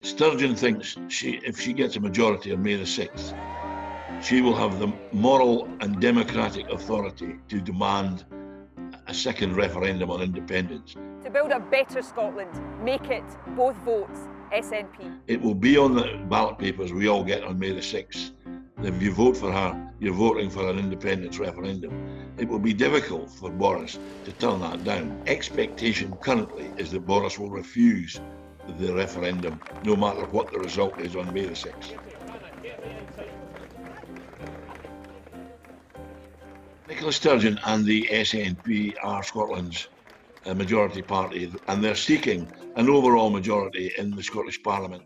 Sturgeon thinks if she gets a majority on May the 6th, she will have the moral and democratic authority to demand a second referendum on independence. To build a better Scotland, make it both votes, SNP. It will be on the ballot papers we all get on May the 6th. If you vote for her, you're voting for an independence referendum. It will be difficult for Boris to turn that down. Expectation currently is that Boris will refuse the referendum, no matter what the result is on May the 6th. Nicola Sturgeon and the SNP are Scotland's majority party, and they're seeking an overall majority in the Scottish Parliament.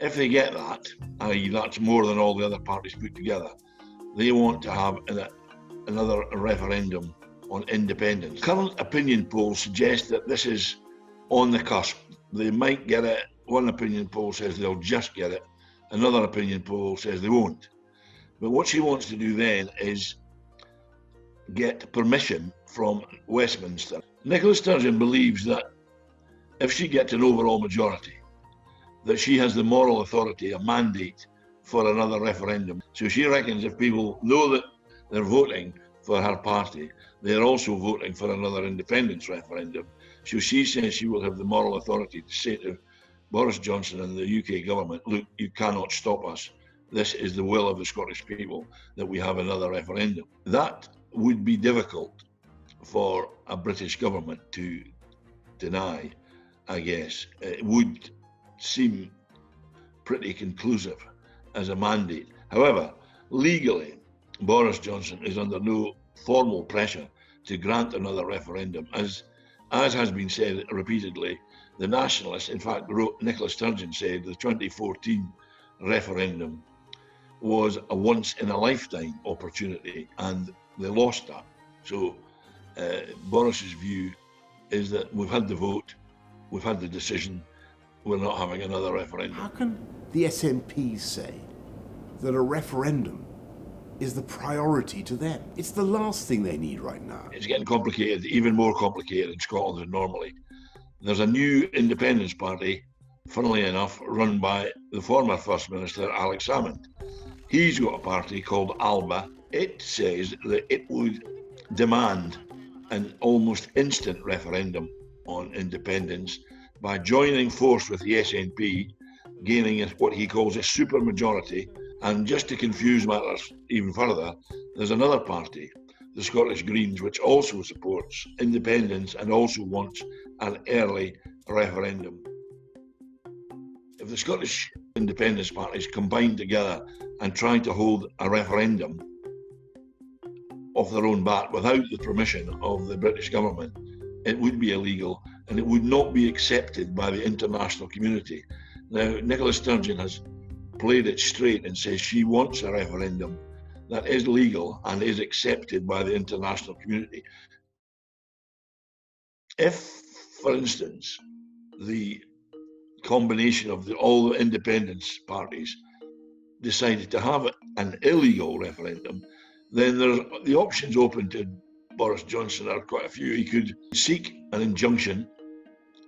If they get that, i.e. that's more than all the other parties put together, they want to have another referendum on independence. Current opinion polls suggest that this is on the cusp. They might get it. One opinion poll says they'll just get it. Another opinion poll says they won't. But what she wants to do then is get permission from Westminster. Nicola Sturgeon believes that if she gets an overall majority, that she has the moral authority, a mandate for another referendum. So she reckons if people know that they're voting for her party, they're also voting for another independence referendum. So she says she will have the moral authority to say to Boris Johnson and the UK government, look, you cannot stop us. This is the will of the Scottish people that we have another referendum. That would be difficult for a British government to deny, I guess. It would seem pretty conclusive as a mandate. However, legally, Boris Johnson is under no formal pressure to grant another referendum. As has been said repeatedly, the nationalists, in fact, Nicola Sturgeon said the 2014 referendum was a once-in-a-lifetime opportunity, and they lost that. So Boris's view is that we've had the vote, we've had the decision, we're not having another referendum. How can the SNP say that a referendum is the priority to them? It's the last thing they need right now. It's getting complicated, even more complicated in Scotland than normally. There's a new independence party, funnily enough, run by the former First Minister, Alex Salmond. He's got a party called ALBA. It says that it would demand an almost instant referendum on independence by joining force with the SNP, gaining what he calls a supermajority. And just to confuse matters even further, there's another party, the Scottish Greens, which also supports independence and also wants an early referendum. If the Scottish independence parties combine together and try to hold a referendum off their own bat without the permission of the British government, it would be illegal and it would not be accepted by the international community. Now, Nicola Sturgeon has played it straight and says she wants a referendum that is legal and is accepted by the international community. If, for instance, the combination of all the independence parties decided to have an illegal referendum, then the options open to Boris Johnson are quite a few. He could seek an injunction,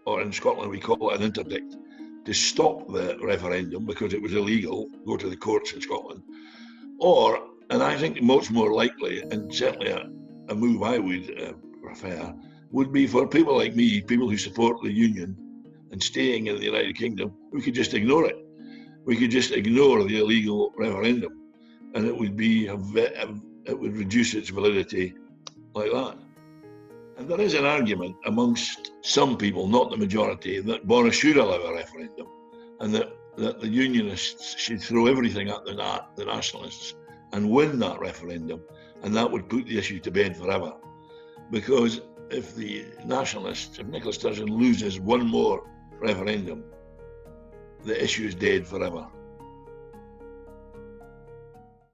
or in Scotland we call it an interdict, to stop the referendum because it was illegal, go to the courts in Scotland. Or, and I think much more likely, and certainly a move I would prefer, would be for people like me, people who support the Union and staying in the United Kingdom, we could just ignore it. We could just ignore the illegal referendum, and it would reduce its validity like that. And there is an argument amongst some people, not the majority, that Boris should allow a referendum, and that the Unionists should throw everything at the nationalists and win that referendum, and that would put the issue to bed forever. Because if the nationalists, if Nicola Sturgeon loses one more referendum, the issue is dead forever.